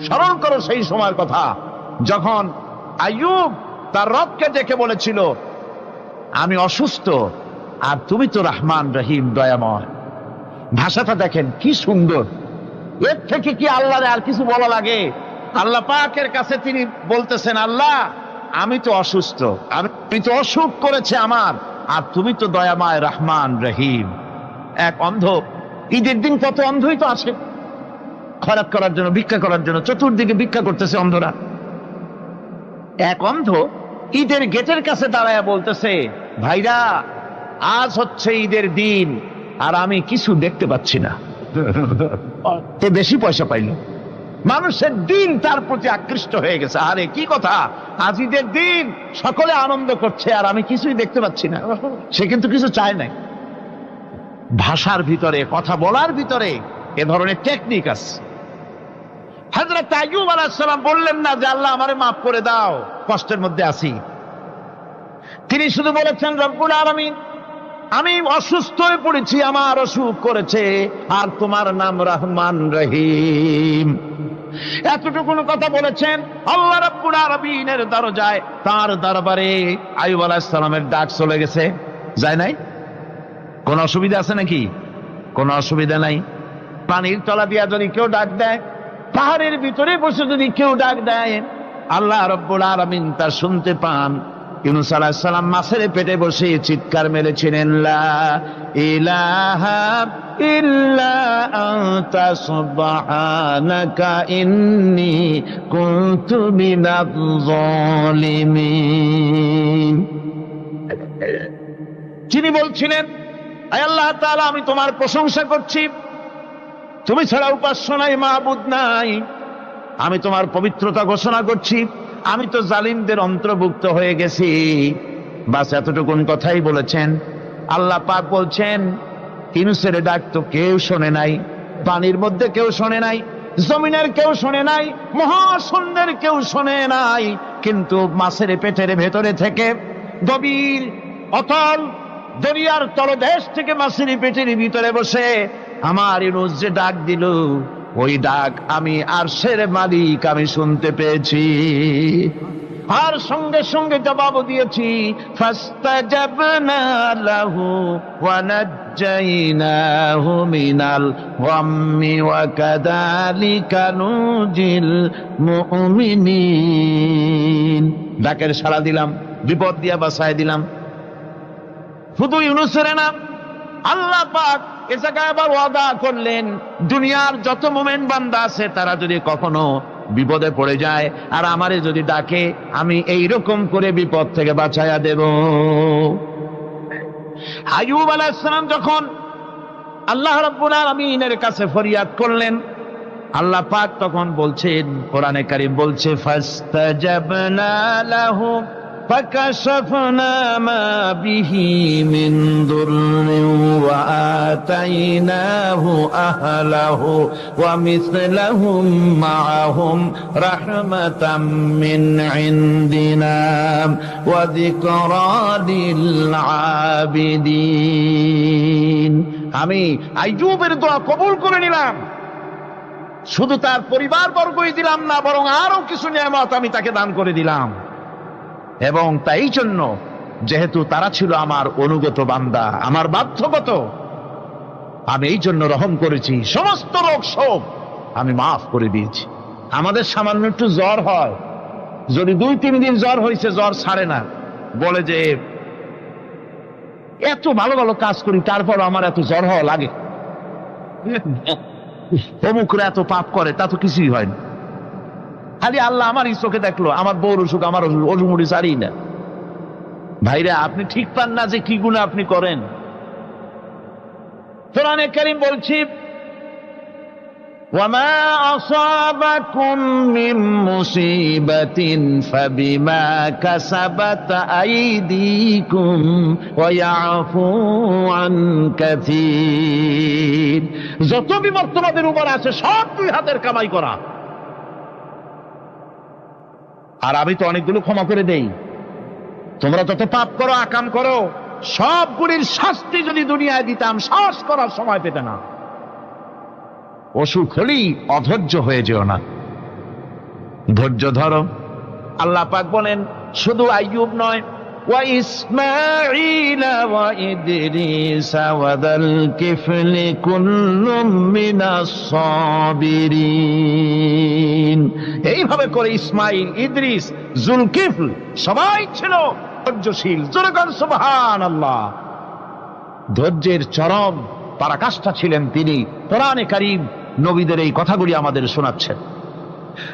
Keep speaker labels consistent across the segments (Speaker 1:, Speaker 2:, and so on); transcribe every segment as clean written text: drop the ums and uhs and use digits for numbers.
Speaker 1: স্মরণ করো সেই সময়ের কথা যখন আইয়ুব তার রবকে ডেকে বলেছিল, আমি অসুস্থ আর তুমি তো রহমান রহিম দয়াময়। ভাষাটা দেখেন কি সুন্দর। এর থেকে কি আল্লাহরে আর কিছু বলা লাগে? আল্লাহ পাকের কাছে তিনি বলতেছেন, আল্লাহ আমি তো অসুস্থ, আমি তো অসুখ করেছে আমার, আর তুমি তো দয়াময় রহমান রহিম। এক অন্ধ, ঈদের দিন কত অন্ধই তো আছে খয়রাত করার জন্য, ভিক্ষা করার জন্য, চতুর্দিকে ভিক্ষা করতেছে অন্ধরা। এক অন্ধ ঈদের গেটের কাছে দাঁড়ায় বলতেছে, ভাইরা আজ হচ্ছে ঈদের দিন আর আমি কিছু দেখতে পাচ্ছি না। তে বেশি পয়সা পাইল, মানুষের দিন তার প্রতি আকৃষ্ট হয়ে গেছে। আরে কি কথা, আজ ঈদের দিন, সকলে আনন্দ করছে আর আমি কিছুই দেখতে পাচ্ছি না। সে কিন্তু কিছু চায় নাই। ভাষার ভিতরে, কথা বলার ভিতরে এ ধরনের টেকনিক আছে। হযরত আইয়ুব আলাইহিস সালাম বললেন না যে আল্লাহ আমারে মাফ করে দাও, কষ্টের মধ্যে আছি। তিনি শুধু বলেছেন, রব্বুল আলামিন আমি অসুস্থ হয়ে পড়েছি, আমার অসুখ করেছে, আর তোমার নাম রহমান রহিম। এতটুকু কথা বলেছেন। আল্লাহ রাব্বুল আলামিনের দরজায়, তার দরবারে আইয়ুব আলাইহিস সালামের ডাক চলে গেছে। যায় নাই? কোন অসুবিধা আছে নাকি? কোনো অসুবিধা নাই। পানির তলা দিয়া যদি কেউ ডাক দেয়, পাহাড়ের ভিতরে বসে যদি কেউ ডাক দেয়, আল্লাহ রাব্বুল আলামিন তা শুনতে পান। ইউনূস আলাইহিস সালাম মাছের পেটে বসে চিৎকার মেরেছিলেন, লা ইলাহা ইল্লা আনতা সুবহানাকা ইন্নী কুনতু মিনাজ জালিমিন। যিনি বলছিলেন, আয় আল্লাহ তাআলা আমি তোমার প্রশংসা করছি, তুমি ছাড়া উপাস্য নাই, মাবুদ নাই। আমি তোমার পবিত্রতা ঘোষণা করছি, আমি তো জালিমদের অন্তর্ভুক্ত হয়ে গেছি। বাস এতটুকুন কথাই বলেছেন। আল্লাহ পাক বলছেন, ইউনূসের ডাক তো কেউ শোনে নাই, পানির মধ্যে কেউ শোনে নাই, জমিনের কেউ শোনে নাই, মহাশূন্যের কেউ শোনে নাই, কিন্তু মাছের পেটের ভেতরে থেকে, গভীর অতল দরিয়ার তলদেশ থেকে মাছের পেটের ভিতরে বসে আমার ইউনূস যে ডাক দিল, ওই ডাক আমি আরশের মালিক আমি শুনতে পেয়েছি, আর সঙ্গে সঙ্গে জবাব দিয়েছি। ফাস্তাজাবনা লাহু ওয়া নাজ্জাইনাহু মিনাল গাম্মি ওয়া কাযালিকা নুজিল মুমিনিন। ডাকের সাড়া দিলাম, বিপদ দিয়া বাঁচায় দিলাম। শুধু ইউনূসের না, আল্লাহ পাক এ জায়গায় আবার ওয়াদা করলেন, দুনিয়ার যত মুমিন বান্দা আছে তারা যদি কখনো বিপদে পড়ে যায় আর আমারে যদি ডাকে, আমি এইরকম করে বিপদ থেকে বাঁচাইয়া দেব। আইয়ুব আলাইহিস সালাম যখন আল্লাহ রাব্বুল আলামিনের কাছে ফরিয়াদ করলেন, আল্লাহ পাক তখন বলছেন, কোরআনে কারীম বলছে, ফাস্তাজাবনা লাহু فكشفنا ما به من ضر وآتيناه أهله ومثلهم معهم رحمة من عندنا وذكرى للعابدين। আমি আইয়ুবের দোয়া কবুল করে নিলাম, শুধু তার পরিবার বর্গই দিলাম না, বরং আরো কিছু নিয়ামত আমি তাকে দান করে দিলাম। এবং তাই জন্য যেহেতু তারা ছিল আমার অনুগত বান্দা, আমার বাধ্যগত, আমি এই জন্য রহম করেছি, সমস্ত রোগ শোক আমি মাফ করে দিয়েছি। আমাদের সামান্য একটু জ্বর হয়, যদি 2-3 দিন জ্বর হয়েছে, জ্বর ছাড়ে না, বলে যে এত ভালো ভালো কাজ করি তারপর আমার এত জ্বর হওয়া লাগে, অমুকরা এত পাপ করে, তা তো কিছুই হয় না। খালি আল্লাহ আমার চোখে দেখলো, আমার বউর অসুখ, আমার অজুমুড়ি ছাড়ি না। ভাইরা, আপনি ঠিক পান না যে কি গুনাহ আপনি করেন। কোরআনে কারীম বলছি, ওয়ামা আসাবাকুম মিন মুসিবাতিন ফাবিমা কাসাবাত আইদিকুম ওয়া ইয়াফু আন কাসীর। যত বিপদ তোমাদের উপর আছে সব 2 হাতের কামাই করা, আর আমি তো অনেকগুলো ক্ষমা করে দেই। তোমরা যত পাপ করো, আকাম করো, সবগুলির শাস্তি যদি দুনিয়ায় দিতাম, শ্বাস করার সময় পেতে না। অসুখ হলেই অধৈর্য হয়ে যেও না, ধৈর্য ধরো। আল্লাহ পাক বলেন শুধু আইয়ুব নয়, ওয়া ইসমাঈল ওয়া ইদরিস ওয়া যাল কিফলি কুল্লুম মিনাস সাবিরিন। এইভাবে করে ইসমাঈল, ইদ্রিস, যুলকিফল সবাই ছিল ধৈর্যশীল। জোরে বলেন সুবহানাল্লাহ। ধৈর্যের চরম পরাকাষ্ঠা ছিলেন তিনি। কোরআনে কারীম নবীদের এই কথাগুলি আমাদের শোনাচ্ছেন।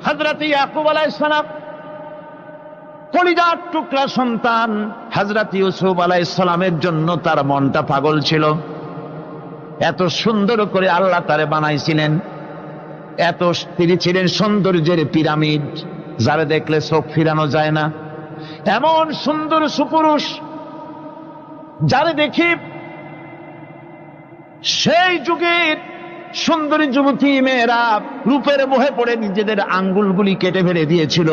Speaker 1: হযরত ইয়াকুব আলাইহিস সালাম কলিজার টুকরা সন্তান হযরত ইউসুফ আলাইহিস সালামের জন্য তার মনটা পাগল ছিল। এত সুন্দর করে আল্লাহ তারে বানাইছিলেন, তিনি ছিলেন সৌন্দর্যের পিরামিড, যারা দেখলে চোখ ফিরানো যায় না। এমন সুন্দর সুপুরুষ যারা দেখি সেই যুগের সুন্দরী যুবতী মেয়েরা রূপের মোহে পড়ে নিজেদের আঙ্গুলগুলি কেটে ফেলে দিয়েছিল।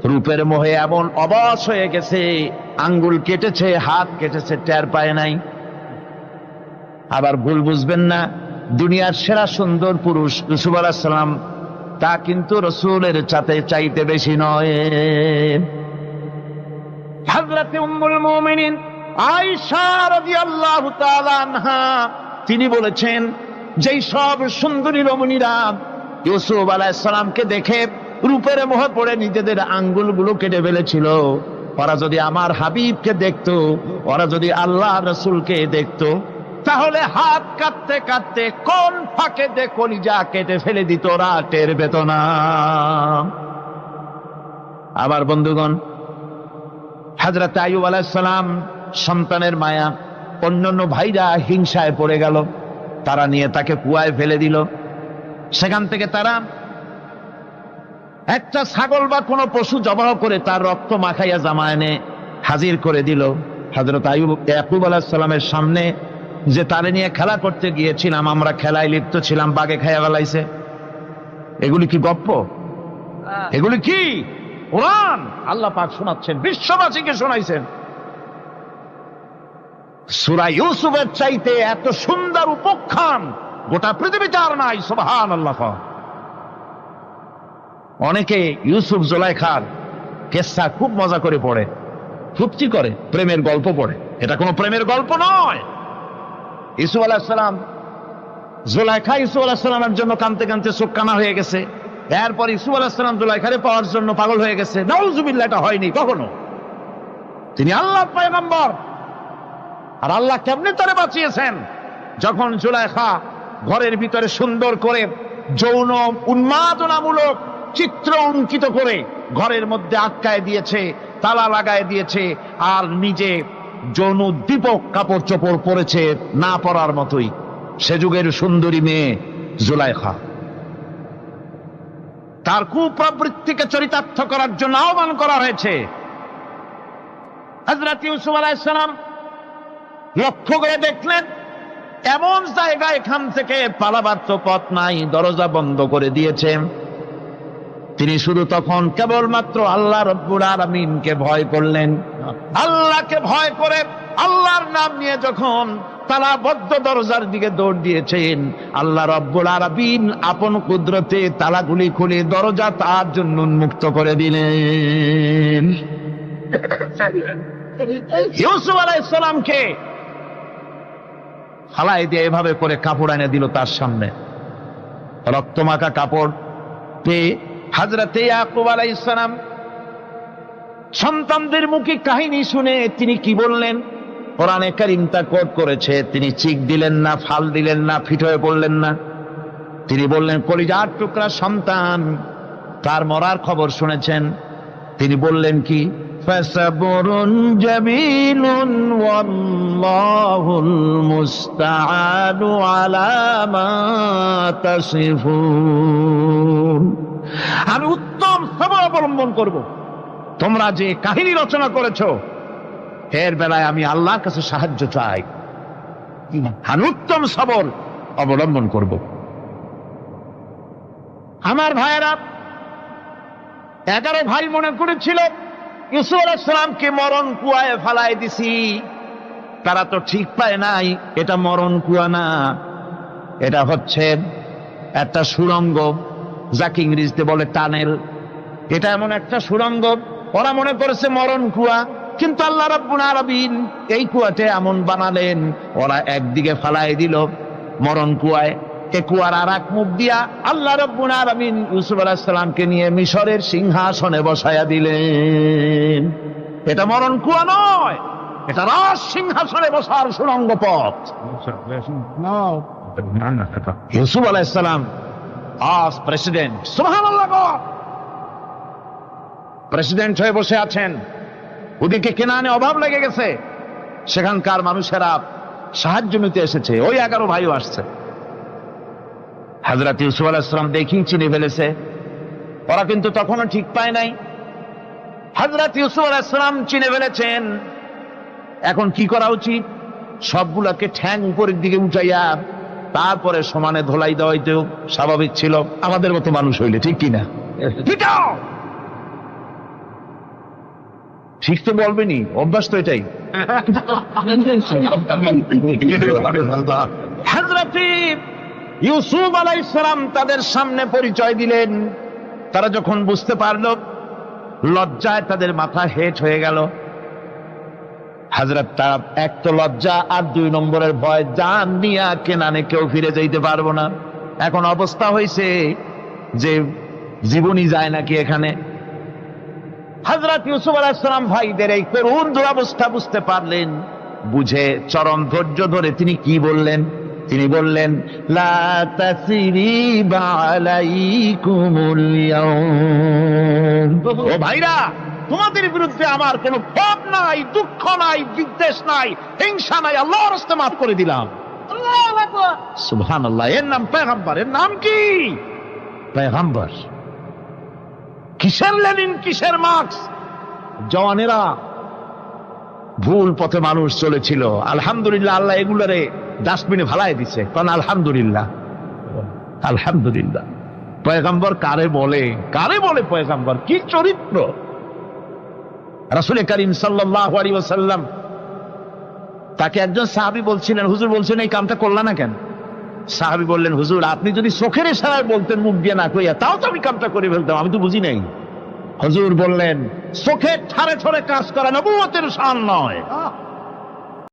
Speaker 1: রূপের মোহে এমন অবশ হয়ে গেছে, আঙ্গুল কেটেছে, হাত কেটেছে, টের পায় নাই। আবার ভুল বুঝবেন না, দুনিয়ার সেরা সুন্দর পুরুষ ইউসুফ আলাইহিস সালাম, তা কিন্তু রাসূলের চাইতে বেশি নয়। হযরত উম্মুল মুমিনিন আয়েশা রাদিয়াল্লাহু তাআলা আনহা তিনি বলেছেন, যেই সব সুন্দরী রমণীরা ইউসুফ আলাইহিস সালামকে দেখে রূপের মোহে পড়ে নিজেদের আঙ্গুলগুলো কেটে ফেলেছিল, ওরা যদি আমার হাবিবকে দেখতো, ওরা যদি আল্লাহ রাসূলকে দেখতো, তাহলে হাত কাটতে কাটতে কোন ফাঁকে দে কলিজা কেটে ফেলে দিত, ওরা টের পেত না। আবার বন্ধুগণ, হযরত আইয়ুব আলাইহিস সালাম সন্তানের মায়া, অন্যান্য ভাইরা হিংসায় পড়ে গেল, তারা নিয়ে তাকে কুয়ায় ফেলে দিল। সেখান থেকে তারা একটা ছাগল বা কোনো পশু জবাহ করে তার রক্ত মাখাইয়া জামা এনে হাজির করে দিল হযরত ইয়াকুব আলাইহিস সালামের সামনে, যে তারে নিয়ে খেলা করতে গিয়েছিলাম, আমরা খেলায় লিপ্ত ছিলাম, বাগে খাইয়া ফেলাইছে। এগুলি কি গপ্প? এগুলি কি কোরআন? আল্লাহ পাক শোনাচ্ছেন, বিশ্ববাসীকে শোনাইছেন। সূরা ইউসুফের চাইতে এত সুন্দর উপাখ্যান গোটা পৃথিবীতে আর নাই। সুবহানাল্লাহ। অনেকে ইউসুফ জুলাইখার কেসা খুব মজা করে পড়ে, ফুর্তি করে, প্রেমের গল্প পড়ে। এটা কোনো প্রেমের গল্প নয়। ইউসুফ আলাইহিস সালাম, জুলাইখা ইউসুফ আলাইহিস সালামের জন্য কাঁদতে কাঁদতে চোখ কানা হয়ে গেছে। এরপর ইউসুফ আলাইহিস সালাম জুলাইখারে পাওয়ার জন্য পাগল হয়ে গেছে। নাউজুবিল্লাহ, এটা হয়নি কখনো। তিনি আল্লাহর পয়গম্বর। আর আল্লাহ কেমনে তারে বাঁচিয়েছেন? যখন জুলাইখা ঘরের ভিতরে সুন্দর করে যৌন উন্মাদনামূলক চিত্র অঙ্কিত করে ঘরের মধ্যে আটকায় দিয়েছে, তালা লাগায় দিয়েছে, আর নিজে যৌন দীপক কাপড় চোপড় পরেছে না পরার মতোই। সে যুগের সুন্দরী মেয়ে জুলাইখা। তার কুপ্রবৃত্তিকে চরিতার্থ করার জন্য আহ্বান করা হয়েছে। হযরত ইউসুফ আলাইহিস সালাম লক্ষ্য করে দেখলেন এমন জায়গায় এখান থেকে পালাবার তো পথ নাই, দরজা বন্ধ করে দিয়েছে। তিনি শুধু তখন কেবলমাত্র আল্লাহ রব্বুল আলামিনকে ভয় করলেন। আল্লাহকে ভয় করে আল্লাহর নাম নিয়ে যখন তালাবদ্ধ দরজার দিকে দৌড় দিয়েছেন, আল্লাহ রব্বুল আলামিন আপন কুদরতে তালাগুলি খুলে দরজা তার জন্য উন্মুক্ত করে দিলেন। ইউসুফ আলাইহিস সালামকে ফালাই দিয়ে এভাবে করে কাপড় এনে দিল তার সামনে, রক্তমাখা কাপড় পেয়ে হযরত ইয়াকুব আলাইহিস সালাম সন্তানদের মুখে কাহিনী শুনে তিনি কি বললেন? কোরআনে কারীম তা কোট করেছে। তিনি চিক দিলেন না, ফাল দিলেন না, ফিট হয়ে পড়লেন না। তিনি বললেন, কলিজার টুকরা সন্তান তার মরার খবর শুনেছেন। তিনি বললেন কি? ফাসাবরুন জামিলুন ওয়াল্লাহুল মুস্তাআনু আলা মা তাসিফুন। আমি উত্তম সবর অবলম্বন করব। তোমরা যে কাহিনী রচনা করেছ এর বেলায় আমি আল্লাহর কাছে সাহায্য চাই। আমি উত্তম সবর অবলম্বন করব। আমার ভাইয়েরা, 11 ভাই মনে করেছিল ইউসুফ আলাইহিস সালামকে মরণ কুয়ায় ফালাই দিছি। তারা তো ঠিক পায় নাই এটা মরণ কুয়া না, এটা হচ্ছে একটা সুড়ঙ্গ। যাকে ইংরেজিতে বলে টানেল। এটা এমন একটা সুড়ঙ্গ, ওরা মনে করেছে মরণ কুয়া, কিন্তু আল্লাহ রাব্বুল আলামিন এই কুয়াতে এমন বানালেন, ওরা একদিকে ফালাই দিল মরণ কুয়ায়, এ কুয়ার আর এক মুখ দিয়া আল্লাহ রাব্বুল আলামিন ইউসুফ আলাইহিস সালামকে নিয়ে মিশরের সিংহাসনে বসায়া দিলেন। এটা মরণ কুয়া নয়, এটা রাজ সিংহাসনে বসার সুড়ঙ্গ পথ। ইউসুফ আলাইহিস সালাম আজ প্রেসিডেন্ট, সুবহানাল্লাহ, প্রেসিডেন্ট হয়ে বসে আছেন। ওদিকে কেনানে অভাব লেগে গেছে, সেখানকার মানুষেরা সাহায্য নিতে এসেছে, ওই 11 ভাইও আসছে। হযরত ইউসুফ আলাইহিস সালাম দেখেই চিনে ফেলেছে, ওরা কিন্তু তখনও ঠিক পায় নাই। হযরত ইউসুফ আলাইহিস সালাম চিনে ফেলেছেন, এখন কি করা উচিত? সবগুলাকে ঠ্যাং উপরের দিকে উঠাইয়া তারপরে সমানে ধোলাই দেওয়াইতেও স্বাভাবিক ছিল, আমাদের মতো মানুষ হইলে, ঠিক কিনা? ঠিক তো বলবেনি, অভ্যাস তো এটাই। হযরত ইউসুফ আলাইহিস সালাম তাদের সামনে পরিচয় দিলেন। তারা যখন বুঝতে পারল, লজ্জায় তাদের মাথা হেট হয়ে গেল। হযরত তার এক তো লজ্জা, আর 2 নম্বরের ভয়, জান নিয়া কেনানে কেউ ফিরে যাইতে পারবো না। এখন অবস্থা হয়েছে যে জীবনই যায় নাকি এখানে। হযরত ইউসুফ আলাইহিস সালাম ভাইদের এই করুণ দুরবস্থা বুঝতে পারলেন, বুঝে চরম ধৈর্য ধরে তিনি কি বললেন? তিনি বললেন, লা তাসরিবা আলাইকুমুল ইয়াউম। ও ভাইরা, তোমাদের বিরুদ্ধে আমার কোনো ক্ষোভ নাই, দুঃখ নাই, বিদ্বেষ নাই, হিংসা নাই, আল্লাহর রাস্তে মাফ করে দিলাম। আল্লাহু আকবার, সুবহানাল্লাহ। এর নাম পয়গম্বর। এর নাম কি? পয়গম্বর। কিসের লেনিন, কিসের মার্কস? জওয়ানেরা, ভুল পথে মানুষ চলেছিল, আলহামদুলিল্লাহ আল্লাহ এগুলারে ডাস্টবিনে ফালাই দিছে, কারণ আলহামদুলিল্লাহ, আলহামদুলিল্লাহ। পয়গম্বর কারে বলে? কারে বলে পয়গম্বর? কি চরিত্র! রাসূল করিম সাল্লাল্লাহু আলাইহি ওয়াসাল্লাম, তাকে একজন সাহাবী বলছিলেন, হুজুর বলছেন এই কামটা করলা না কেন? সাহাবী বললেন, হুজুর আপনি যদি চোখের ইশারায় বলতেন, মুখ দিয়ে না কইয়া, তাও তো আমি কামটা করে ফেলতাম, আমি তো বুঝি নাই। হুজুর বললেন, চোখের ঠারে ঠারে কাজ করা নবুয়তের শান নয়।